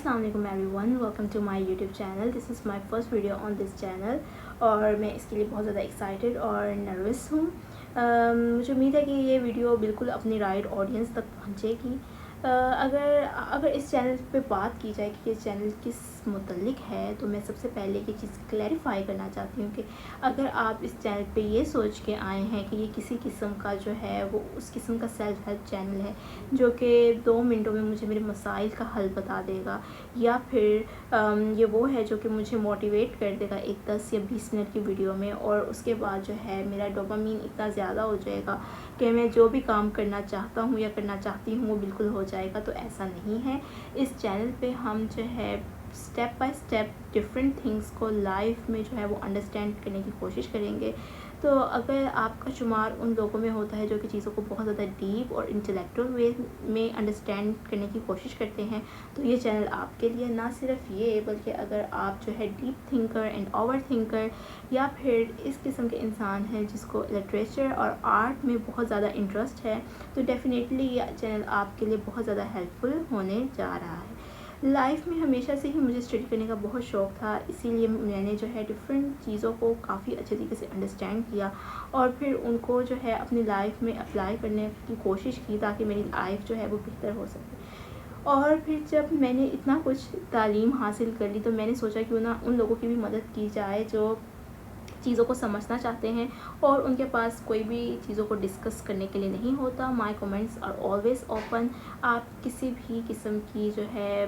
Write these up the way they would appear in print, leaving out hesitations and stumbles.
السلام علیکم everyone, welcome to my YouTube channel. This is my first video on this channel اور میں اس کے لیے بہت زیادہ ایکسائٹیڈ اور نروس ہوں. مجھے امید ہے کہ یہ ویڈیو بالکل اپنی رائٹ آڈینس تک پہنچے گی. اگر اس چینل پہ بات کی جائے کہ یہ چینل کس متعلق ہے تو میں سب سے پہلے یہ چیز کلیریفائی کرنا چاہتی ہوں کہ اگر آپ اس چینل پہ یہ سوچ کے آئے ہیں کہ یہ کسی قسم کا جو ہے وہ اس قسم کا سیلف ہیلپ چینل ہے جو کہ 2 منٹوں میں مجھے میرے مسائل کا حل بتا دے گا، یا پھر یہ وہ ہے جو کہ مجھے موٹیویٹ کر دے گا ایک 10 یا 20 منٹ کی ویڈیو میں، اور اس کے بعد جو ہے میرا ڈوپامین اتنا زیادہ ہو جائے گا کہ میں جو بھی کام کرنا چاہتا ہوں یا کرنا چاہتی ہوں وہ بالکل ہو جائے گا، تو ایسا نہیں ہے. اس چینل پہ ہم جو ہے step by step different things کو لائف میں جو ہے وہ انڈرسٹینڈ کرنے کی کوشش کریں گے. تو اگر آپ کا شمار ان لوگوں میں ہوتا ہے جو کہ چیزوں کو بہت زیادہ ڈیپ اور انٹلیکچوئل وے میں انڈرسٹینڈ کرنے کی کوشش کرتے ہیں تو یہ چینل آپ کے لیے. نہ صرف یہ بلکہ اگر آپ جو ہے deep thinker and over thinker یا پھر اس قسم کے انسان ہیں جس کو لٹریچر اور آرٹ میں بہت زیادہ انٹرسٹ ہے تو ڈیفینیٹلی یہ چینل آپ کے لیے بہت زیادہ ہیلپ فل ہونے جا رہا ہے. لائف میں ہمیشہ سے ہی مجھے اسٹڈی کرنے کا بہت شوق تھا، اسی لیے میں نے جو ہے ڈفرینٹ چیزوں کو کافی اچھے طریقے سے انڈرسٹینڈ کیا اور پھر ان کو جو ہے اپنی لائف میں اپلائی کرنے کی کوشش کی تاکہ میری لائف جو ہے وہ بہتر ہو سکے. اور پھر جب میں نے اتنا کچھ تعلیم حاصل کر لی تو میں نے سوچا کہ ان لوگوں کی بھی مدد کی جائے جو چیزوں کو سمجھنا چاہتے ہیں اور ان کے پاس کوئی بھی چیزوں کو ڈسکس کرنے کے لیے نہیں ہوتا. مائی کمنٹس آر آلویز اوپن. آپ کسی بھی قسم کی جو ہے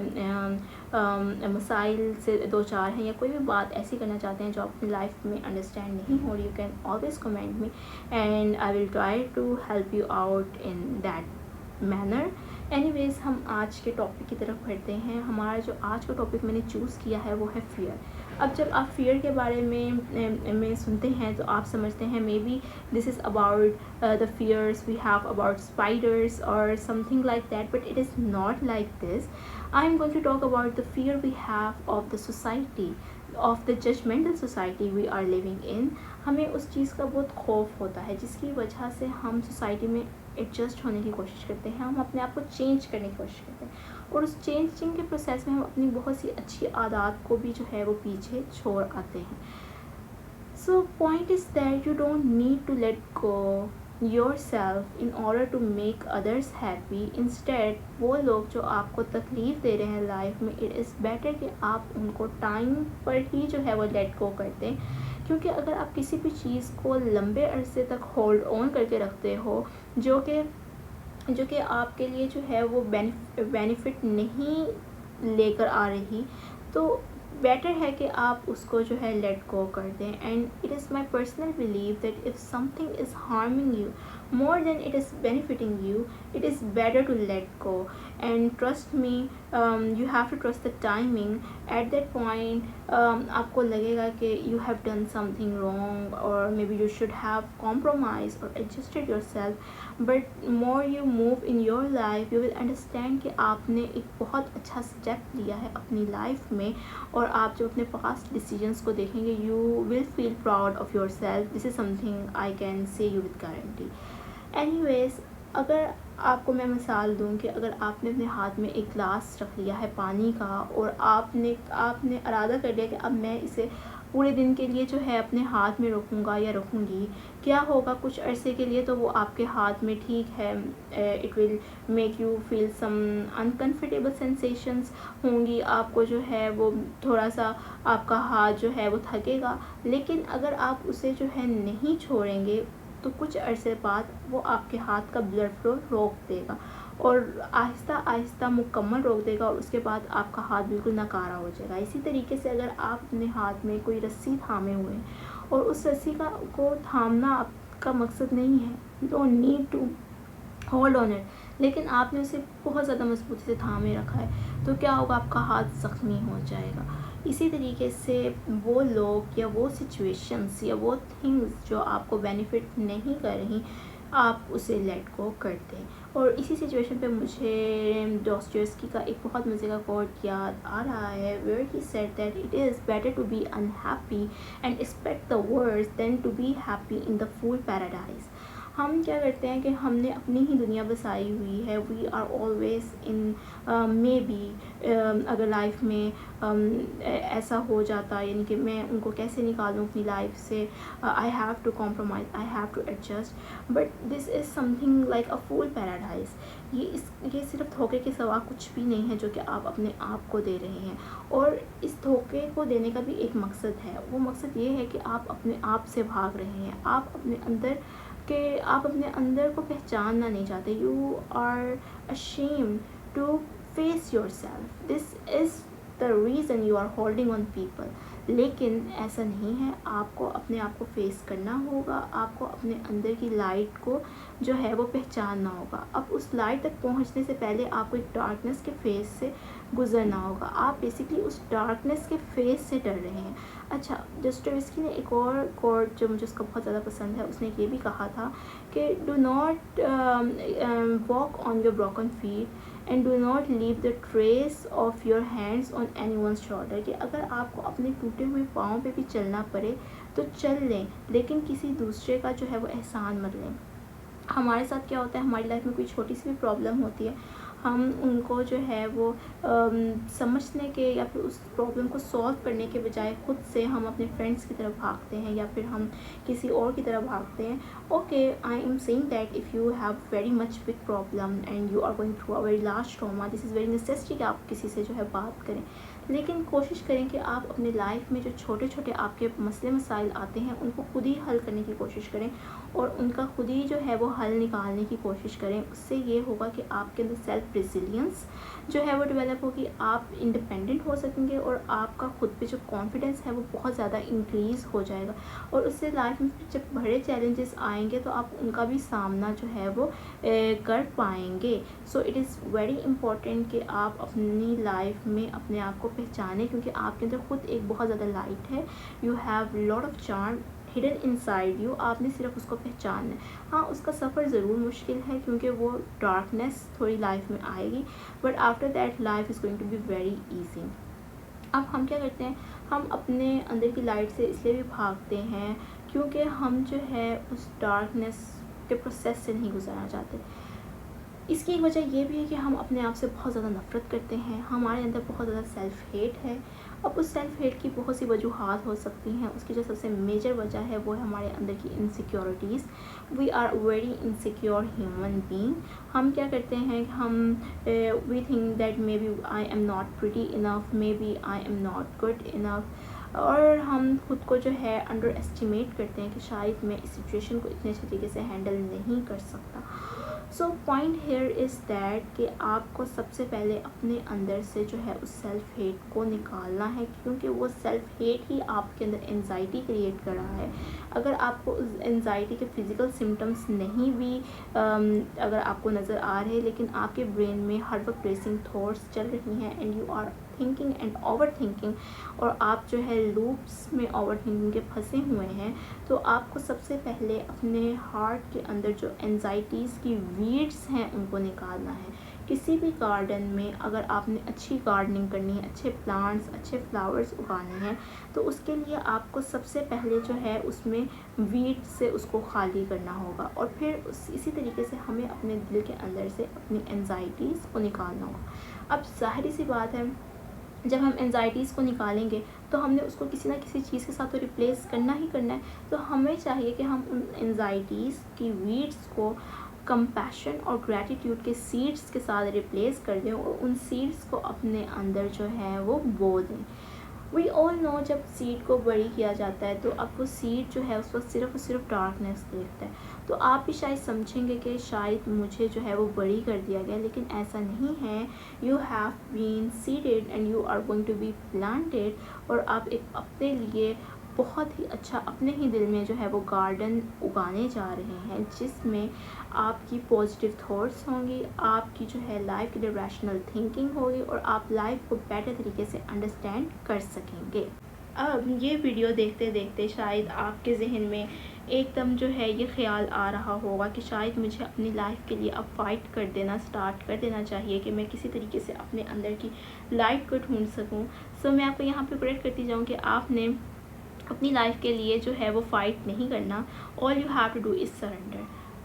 مسائل سے دو چار ہیں یا کوئی بھی بات ایسی کرنا چاہتے ہیں جو اپنی لائف میں انڈرسٹینڈ نہیں ہو رہی، you can always comment me and I will try to help you out in that manner. Anyways ہم آج کے ٹاپک کی طرف بڑھتے ہیں. ہمارا جو آج کا ٹاپک میں نے چوز کیا ہے وہ ہے فیئر. اب جب آپ فیئر کے بارے میں سنتے ہیں تو آپ سمجھتے ہیں maybe this is about the fears we have about spiders اور something like that, but it is not like this. I am going to talk about the fear we have of the society, of the judgmental society we are living in. ہمیں اس چیز کا بہت خوف ہوتا ہے جس کی وجہ سے ہم سوسائٹی میں ایڈجسٹ ہونے کی کوشش کرتے ہیں، ہم اپنے آپ کو چینج کرنے کی کوشش کرتے ہیں اور اس چینجنگ کے پروسیس میں ہم اپنی بہت سی اچھی عادات کو بھی جو ہے وہ پیچھے چھوڑ آتے ہیں. So point is that you don't need to let go yourself in order to make others happy. Instead وہ لوگ جو آپ کو تکلیف دے رہے ہیں لائف میں، اٹ از بیٹر کہ آپ ان کو ٹائم پر ہی جو ہے وہ لیٹ گو کرتے ہیں، کیونکہ اگر آپ کسی بھی چیز کو لمبے عرصے تک ہولڈ آن کر کے رکھتے ہو جو کہ آپ کے لیے جو ہے وہ بینیفٹ نہیں لے کر آ رہی، تو بیٹر ہے کہ آپ اس کو جو ہے لیٹ گو کر دیں. And it is my personal belief that if something is harming you more than it is benefiting you, it is better to let go. And trust me, you have to trust the timing. At that point آپ کو لگے گا کہ you have done something wrong اور maybe you should have compromise اور adjusted yourself. But more you move in your life you will understand کہ آپ نے ایک بہت اچھا اسٹیپ لیا ہے اپنی لائف میں، اور آپ جب اپنے پاسٹ ڈیسیجنس کو دیکھیں گے you will feel proud of yourself. This is something I can say you with guarantee. Anyways اگر آپ کو میں مثال دوں کہ اگر آپ نے اپنے ہاتھ میں ایک گلاس رکھ لیا ہے پانی کا اور آپ نے ارادہ کر لیا کہ اب میں اسے پورے دن کے لیے جو ہے اپنے ہاتھ میں رکھوں گا یا رکھوں گی، کیا ہوگا کچھ عرصے کے لیے تو وہ آپ کے ہاتھ میں ٹھیک ہے، it will make you feel some uncomfortable sensations ہوں گی، آپ کو جو ہے وہ تھوڑا سا آپ کا ہاتھ جو ہے وہ تھکے گا. لیکن اگر آپ اسے جو ہے نہیں چھوڑیں گے تو کچھ عرصے بعد وہ آپ کے ہاتھ کا بلڈ فلو روک دے گا اور آہستہ آہستہ مکمل روک دے گا، اور اس کے بعد آپ کا ہاتھ بالکل ناکارہ ہو جائے گا. اسی طریقے سے اگر آپ اپنے ہاتھ میں کوئی رسی تھامے ہوئے ہیں اور اس رسی کو تھامنا آپ کا مقصد نہیں ہے، you don't need to hold on it, لیکن آپ نے اسے بہت زیادہ مضبوطی سے تھامے رکھا ہے، تو کیا ہوگا، آپ کا ہاتھ زخمی ہو جائے گا. اسی طریقے سے وہ لوگ یا وہ سچویشنس یا وہ تھنگس جو آپ کو بینیفٹ نہیں کر رہی آپ اسے لیٹ گو کرتے ہیں. اور اسی سچویشن پہ مجھے ڈاسٹویوسکی کا ایک بہت مزے کا کوٹ یاد آ رہا ہے where he said that it is better to be unhappy and expect the worst than to be happy in the fool paradise. ہم کیا کرتے ہیں کہ ہم نے اپنی ہی دنیا بسائی ہوئی ہے. We are always in maybe اگر لائف میں ایسا ہو جاتا, یعنی کہ میں ان کو کیسے نکالوں اپنی لائف سے, I have to compromise, I have to adjust, but this is something like a fool paradise. یہ صرف دھوکے کے سوا کچھ بھی نہیں ہے جو کہ آپ اپنے آپ کو دے رہے ہیں. اور اس دھوکے کو دینے کا بھی ایک مقصد ہے. وہ مقصد یہ ہے کہ آپ اپنے آپ سے بھاگ رہے ہیں, آپ اپنے اندر کو پہچاننا نہیں چاہتے. You are ashamed to face yourself. This is the reason you are holding on people. لیکن ایسا نہیں ہے, آپ کو اپنے آپ کو فیس کرنا ہوگا, آپ کو اپنے اندر کی لائٹ کو جو ہے وہ پہچاننا ہوگا. اب اس لائٹ تک پہنچنے سے پہلے آپ کو ایک ڈارکنیس کے فیز سے گزرنا ہوگا. آپ بیسکلی اس ڈارکنیس کے فیز سے ڈر رہے ہیں. اچھا, ڈسٹویوسکی نے ایک اور کوٹ جو مجھے اس کا بہت زیادہ پسند ہے, اس نے یہ بھی کہا تھا کہ do not walk on your broken feet and do not leave the trace of your hands on anyone's shoulder. کہ اگر آپ کو اپنے ٹوٹے ہوئے پاؤں پہ بھی چلنا پڑے تو چل لیں, لیکن کسی دوسرے کا جو ہے وہ احسان مت لیں. ہمارے ساتھ کیا ہوتا ہے, ہماری لائف میں کوئی چھوٹی سی بھی پرابلم ہوتی ہے, ہم ان کو جو ہے وہ سمجھنے کے یا پھر اس پرابلم کو سولو کرنے کے بجائے خود سے ہم اپنے فرینڈس کی طرف بھاگتے ہیں یا پھر ہم کسی اور کی طرف بھاگتے ہیں. Okay, I am seeing that if you have very much big problem and you are going through a very large trauma, this is very necessary کہ آپ کسی سے جو ہے بات کریں. لیکن کوشش کریں کہ آپ اپنے لائف میں جو چھوٹے چھوٹے آپ کے مسئلے مسائل آتے ہیں ان کو خود ہی حل کرنے کی کوشش کریں اور ان کا خود ہی جو ہے وہ حل نکالنے کی کوشش کریں. اس سے یہ ہوگا کہ آپ کے اندر سیلف ریزیلینس جو ہے وہ ڈیولپ ہوگی, آپ انڈیپینڈنٹ ہو سکیں گے اور آپ کا خود پہ جو کانفیڈنس ہے وہ بہت زیادہ انکریز ہو جائے گا. اور اس سے لائف میں جب بڑے چیلنجز آئیں گے تو آپ ان کا بھی سامنا جو ہے وہ کر پائیں گے. So it is very important کہ آپ اپنی لائف میں اپنے آپ کو پہچانیں, کیونکہ آپ کے اندر خود ایک بہت زیادہ لائٹ ہے. You have lot of charm hidden inside you, آپ نے صرف اس کو پہچاننا ہے. ہاں, اس کا سفر ضرور مشکل ہے کیونکہ وہ ڈارکنیس تھوڑی لائف میں آئے گی, but after that life is going to be very easy. اب ہم کیا کرتے ہیں, ہم اپنے اندر کی لائٹ سے اس لیے بھی بھاگتے ہیں کیونکہ ہم جو ہے اس ڈارکنیس کے پروسیس سے نہیں گزرنا چاہتے. اس کی ایک وجہ یہ بھی ہے کہ ہم اپنے آپ سے بہت زیادہ نفرت کرتے ہیں, ہمارے اندر بہت زیادہ سیلف ہیٹ ہے. اب اس سیلف ہیٹ کی بہت سی وجوہات ہو سکتی ہیں. اس کی جو سب سے میجر وجہ ہے وہ ہے ہمارے اندر کی insecurities. We are very insecure human being. ہم کیا کرتے ہیں کہ ہم we think that maybe I am not pretty enough, maybe I am not good enough, اور ہم خود کو جو ہے انڈر ایسٹیمیٹ کرتے ہیں کہ شاید میں اس سچویشن کو اتنے اچھے طریقے سے ہینڈل نہیں کر سکتا. So point here is that کہ آپ کو سب سے پہلے اپنے اندر سے جو ہے اس سیلف ہیٹ کو نکالنا ہے, کیونکہ وہ سیلف ہیٹ ہی آپ کے اندر انزائٹی کریٹ کر رہا ہے. اگر آپ کو اس انزائٹی کے فزیکل سمٹمس نہیں بھی اگر آپ کو نظر آ رہے, لیکن آپ کے برین میں ہر وقت ریسنگ تھاٹس چل رہی ہیں and you are thinking and overthinking, اور آپ جو ہے لوپس میں اوور تھنکنگ کے پھنسے ہوئے ہیں, تو آپ کو سب سے پہلے اپنے ہارٹ کے اندر جو انزائٹیز کی ویڈس ہیں ان کو نکالنا ہے. کسی بھی گارڈن میں اگر آپ نے اچھی گارڈننگ کرنی ہے, اچھے پلانٹس, اچھے فلاورز اگانے ہیں, تو اس کے لیے آپ کو سب سے پہلے جو ہے اس میں ویڈ سے اس کو خالی کرنا ہوگا, اور پھر اسی طریقے سے ہمیں اپنے دل کے اندر سے اپنی انزائٹیز کو نکالنا ہوگا. اب ظاہری سی بات ہے, جب ہم انزائٹیز کو نکالیں گے تو ہم نے اس کو کسی نہ کسی چیز کے ساتھ تو ریپلیس کرنا ہی کرنا ہے. تو ہمیں چاہیے کہ ہم ان انزائٹیز کی ویڈس کو کمپیشن اور گریٹیٹیوڈ کے سیڈس کے ساتھ ریپلیس کر دیں اور ان سیڈس کو اپنے اندر جو ہے وہ بو دیں. وی آل نو, جب سیڈ کو بڑی کیا جاتا ہے تو اب وہ سیڈ جو ہے اس وقت صرف اور صرف ڈارکنیس دیکھتا ہے. تو آپ بھی شاید سمجھیں گے کہ شاید مجھے جو ہے وہ بڑی کر دیا گیا, لیکن ایسا نہیں ہے. You have been seeded and you are going to be planted, اور آپ ایک اپنے لیے بہت ہی اچھا اپنے ہی دل میں جو ہے وہ گارڈن اگانے جا رہے ہیں, جس میں آپ کی پازیٹیو تھاٹس ہوں گی, آپ کی جو ہے لائف کے لیے ریشنل تھنکنگ ہوگی, اور آپ لائف کو بیٹر طریقے سے انڈرسٹینڈ کر سکیں گے. اب یہ ویڈیو دیکھتے دیکھتے شاید آپ کے ذہن میں ایک دم جو ہے یہ خیال آ رہا ہوگا کہ شاید مجھے اپنی لائف کے لیے اب فائٹ کر دینا اسٹارٹ کر دینا چاہیے کہ میں کسی طریقے سے اپنے اندر کی لائٹ کو ڈھونڈ سکوں. سو میں آپ کو یہاں پہ کریکٹ کرتی جاؤں کہ آپ نے اپنی لائف کے لیے جو ہے وہ فائٹ نہیں کرنا. All you have to do is surrender.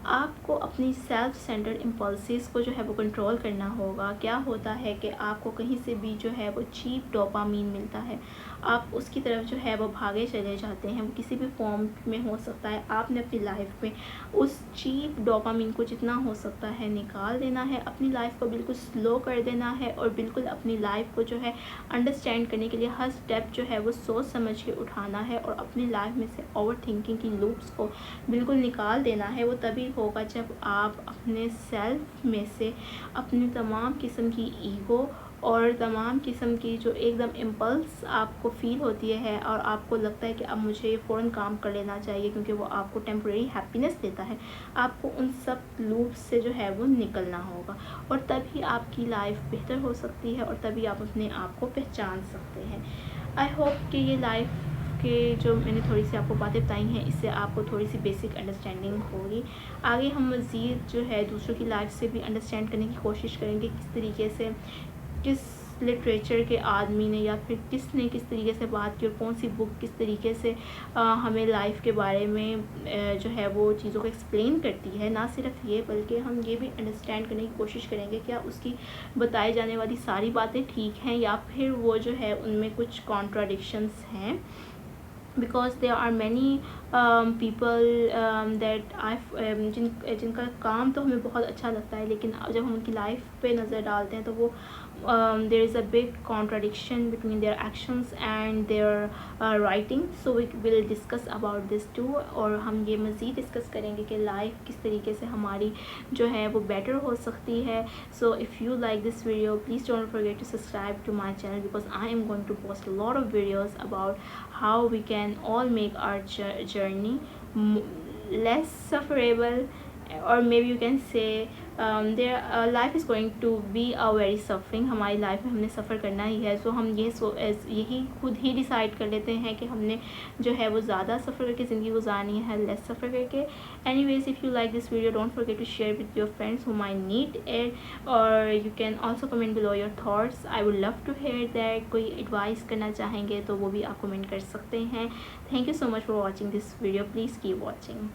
آپ کو اپنی سیلف سینٹرڈ امپلسز کو جو ہے وہ کنٹرول کرنا ہوگا. کیا ہوتا ہے کہ آپ کو کہیں سے بھی جو ہے وہ چیپ ڈوپامین ملتا ہے, آپ اس کی طرف جو ہے وہ بھاگے چلے جاتے ہیں. وہ کسی بھی فارم میں ہو سکتا ہے. آپ نے اپنی لائف میں اس چیپ ڈوپامین کو جتنا ہو سکتا ہے نکال دینا ہے, اپنی لائف کو بالکل سلو کر دینا ہے, اور بالکل اپنی لائف کو جو ہے انڈرسٹینڈ کرنے کے لیے ہر اسٹیپ جو ہے وہ سوچ سمجھ کے اٹھانا ہے, اور اپنی لائف میں سے اوور تھنکنگ کی لوپس کو بالکل نکال دینا ہے. وہ تبھی ہوگا جب آپ اپنے سیلف میں سے اپنی تمام قسم کی ایگو اور تمام قسم کی جو ایک دم امپلس آپ کو فیل ہوتی ہے, اور آپ کو لگتا ہے کہ اب مجھے فوراً کام کر لینا چاہیے کیونکہ وہ آپ کو ٹیمپریری ہیپینس دیتا ہے, آپ کو ان سب لوپس سے جو ہے وہ نکلنا ہوگا, اور تبھی آپ کی لائف بہتر ہو سکتی ہے, اور تبھی آپ اپنے آپ کو پہچان سکتے ہیں. آئی ہوپ کہ یہ لائف کہ جو میں نے تھوڑی سی آپ کو باتیں بتائی ہیں اس سے آپ کو تھوڑی سی بیسک انڈرسٹینڈنگ ہوگی. آگے ہم مزید جو ہے دوسروں کی لائف سے بھی انڈرسٹینڈ کرنے کی کوشش کریں گے, کس طریقے سے کس لٹریچر کے آدمی نے یا پھر کس نے کس طریقے سے بات کی, اور کون سی بک کس طریقے سے ہمیں لائف کے بارے میں جو ہے وہ چیزوں کو ایکسپلین کرتی ہے. نہ صرف یہ بلکہ ہم یہ بھی انڈرسٹینڈ کرنے کی کوشش کریں گے کیا اس کی بتائی جانے والی ساری باتیں ٹھیک ہیں یا پھر وہ جو ہے ان میں کچھ کانٹراڈکشنس ہیں. Because there are many people that جن کا کام تو ہمیں بہت اچھا لگتا ہے, لیکن جب ہم ان کی لائف پہ نظر ڈالتے ہیں تو وہ there is a big contradiction between their actions and their writing. So we will discuss about this too, اور ہم یہ مزید ڈسکس کریں گے کہ لائف کس طریقے سے ہماری جو ہے وہ بیٹر ہو سکتی ہے. So if you like this video, please don't forget to subscribe to my channel because I am going to post a lot of videos about how we can all make our journey less sufferable, or maybe you can say life is going to be a very suffering. ہماری life میں ہم نے سفر کرنا ہی ہے, سو ہم یہی خود ہی ڈیسائیڈ کر لیتے ہیں کہ ہم نے جو ہے وہ زیادہ سفر کر کے زندگی گزارنی ہے, لیس سفر کر کے. Anyways, if you like this video, don't forget to share with your friends who might need it, or you can also comment below your thoughts. I would love to hear that. کوئی advice کرنا چاہیں گے تو وہ بھی آپ comment کر سکتے ہیں. Thank you so much for watching this video. Please keep watching.